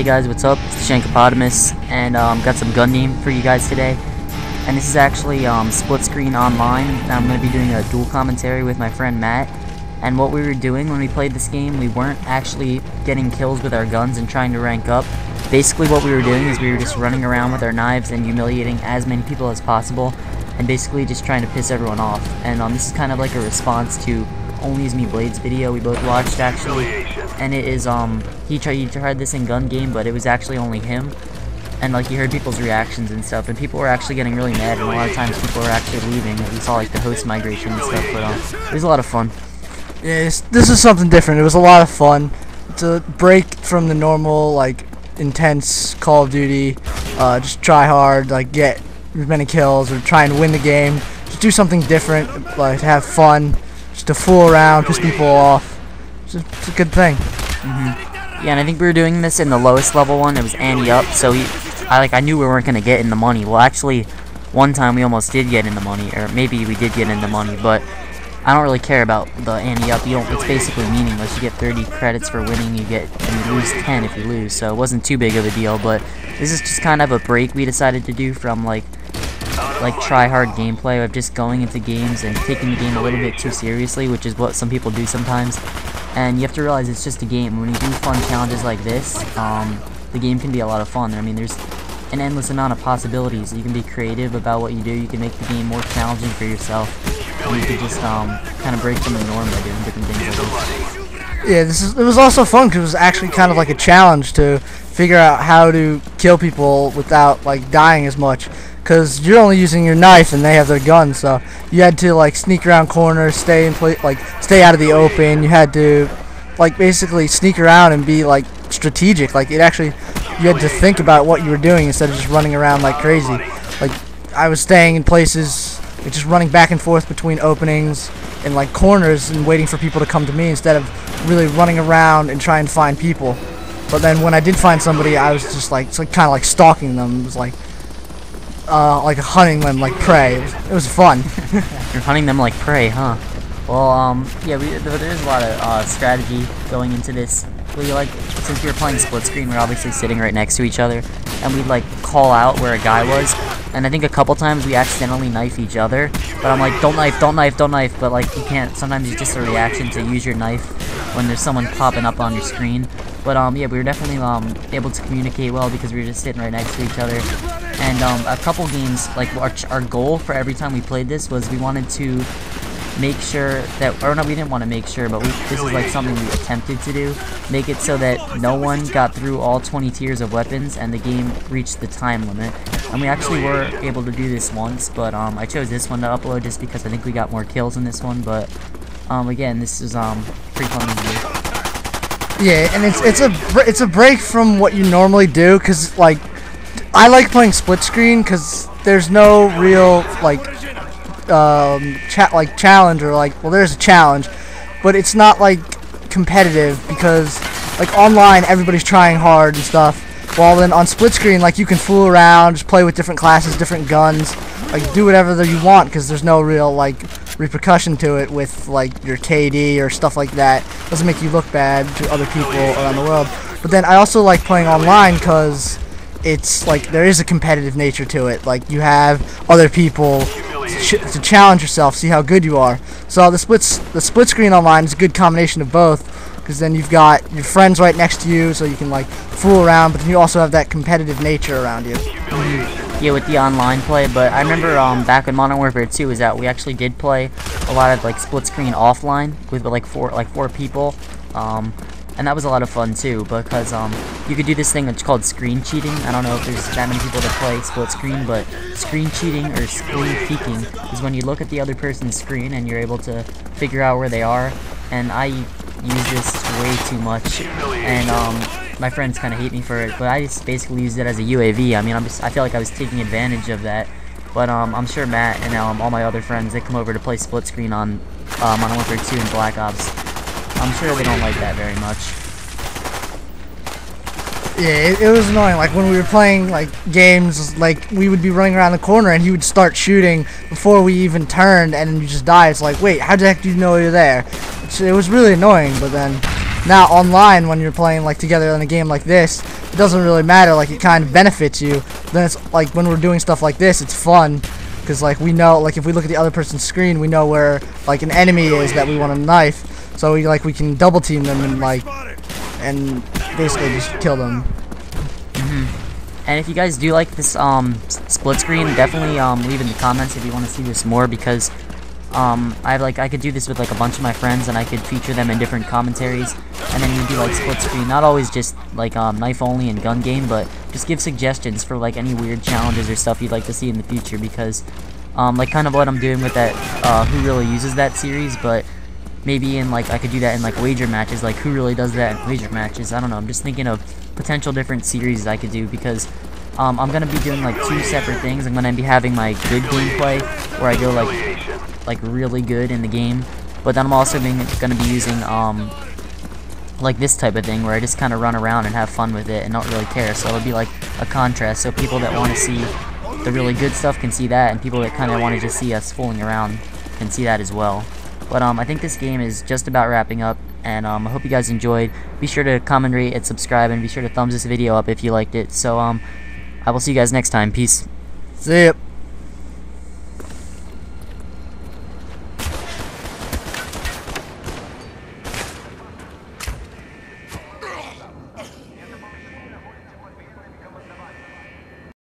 Hey guys, what's up? It's the Shankopotamus, and got some gun game for you guys today. And this is actually split screen online. I'm going to be doing a dual commentary with my friend Matt. And what we were doing when we played this game, we weren't actually getting kills with our guns and trying to rank up. Basically what we were doing is we were just running around with our knives and humiliating as many people as possible, and basically just trying to piss everyone off. And this is kind of like a response to Only Is Me Blades video we both watched actually, and it is he tried this in gun game, but it was actually only him, and like you heard people's reactions and stuff, and people were actually getting really mad, and a lot of times people were actually leaving. We saw like the host migration and stuff, but it was a lot of fun. Yeah, this is something different. It was a lot of fun. It's a break from the normal like intense Call of Duty, just try hard, like get as many kills or try and win the game. Just do something different, like to have fun. Just to fool around, piss people off. It's a good thing. Yeah, and I think we were doing this in the lowest level one. It was Annie up, so I knew we weren't gonna get in the money. Well, actually, one time we almost did get in the money, or maybe we did get in the money, but I don't really care about the Annie up. It's basically meaningless. You get 30 credits for winning. And you lose 10 if you lose. So it wasn't too big of a deal. But this is just kind of a break we decided to do from like try hard gameplay of just going into games and taking the game a little bit too seriously, which is what some people do sometimes. And you have to realize it's just a game. When you do fun challenges like this, the game can be a lot of fun. I mean, there's an endless amount of possibilities. You can be creative about what you do. You can make the game more challenging for yourself, and you can just kind of break from the norm by doing different things like this. Yeah, it was also fun because it was actually kind of like a challenge to figure out how to kill people without like dying as much. Because you're only using your knife and they have their guns, so you had to like sneak around corners, stay out of the open. You had to like basically sneak around and be like strategic. Like you had to think about what you were doing instead of just running around like crazy. Like I was staying in places, like, just running back and forth between openings and like corners and waiting for people to come to me instead of really running around and trying to find people. But then when I did find somebody, I was just like kind of like stalking them. It was like hunting them like prey. It was fun. You're hunting them like prey, huh? Well, yeah, there's a lot of strategy going into this. Since we were playing split screen, we're obviously sitting right next to each other, and we'd like call out where a guy was, and I think a couple times we accidentally knife each other, but I'm like, don't knife, don't knife, don't knife, but like you can't. Sometimes it's just a reaction to use your knife when there's someone popping up on your screen. But yeah, we were definitely able to communicate well because we were just sitting right next to each other. And a couple games, like our goal for every time we played this was we wanted to make sure that, or no, we didn't want to make sure, but this is like something we attempted to do, make it so that no one got through all 20 tiers of weapons and the game reached the time limit. And we actually were able to do this once, but I chose this one to upload just because I think we got more kills in this one. But again, this is pretty fun to do. Yeah, and it's a break from what you normally do, because like I like playing split screen because there's no real challenge, or well, there's a challenge, but it's not like competitive, because like online everybody's trying hard and stuff, while then on split screen like you can fool around, just play with different classes, different guns, like do whatever that you want, because there's no real like repercussion to it with like your KD or stuff like that. It doesn't make you look bad to other people around the world. But then I also like playing online because it's like there is a competitive nature to it. Like you have other people to challenge yourself, see how good you are. So the split screen online is a good combination of both, because then you've got your friends right next to you, so you can like fool around, but then you also have that competitive nature around you. Yeah, with the online play. But I remember back when Modern Warfare 2 was out, we actually did play a lot of like split screen offline with like four people. And that was a lot of fun too, because you could do this thing that's called screen cheating. I don't know if there's that many people that play split screen, but screen cheating or screen peeking is when you look at the other person's screen and you're able to figure out where they are. And I use this way too much, and my friends kind of hate me for it, but I just basically used it as a UAV. I mean, I feel like I was taking advantage of that. But I'm sure Matt and all my other friends that come over to play split screen on Modern Warfare 2 and Black Ops, I'm sure they don't like that very much. Yeah, it was annoying. Like when we were playing like games, like we would be running around the corner and he would start shooting before we even turned, and then you just die. It's like, wait, how the heck do you know you're there? It was really annoying, but then Now online, when you're playing like together in a game like this, it doesn't really matter. Like it kind of benefits you. Then it's like when we're doing stuff like this, it's fun because like we know, like if we look at the other person's screen, we know where like an enemy is that we want to knife. So we can double team them and basically just kill them. And if you guys do like this split screen, definitely leave in the comments if you want to see this more, because I could do this with like a bunch of my friends, and I could feature them in different commentaries, and then we do like split screen, not always just like knife only and gun game, but just give suggestions for like any weird challenges or stuff you'd like to see in the future, because like kind of what I'm doing with that who really uses that series, but maybe in like I could do that in like wager matches, like who really does that in wager matches. I don't know, I'm just thinking of potential different series I could do, because I'm gonna be doing like 2 separate things. I'm gonna be having my good gameplay where I go like really good in the game, but then I'm also gonna be using like this type of thing where I just kind of run around and have fun with it and not really care. So it'll be like a contrast, so people that want to see the really good stuff can see that, and people that kind of want to just see us fooling around can see that as well. But I think this game is just about wrapping up, and I hope you guys enjoyed. Be sure to comment, rate, and subscribe, and be sure to thumbs this video up if you liked it. So I will see you guys next time. Peace. See ya.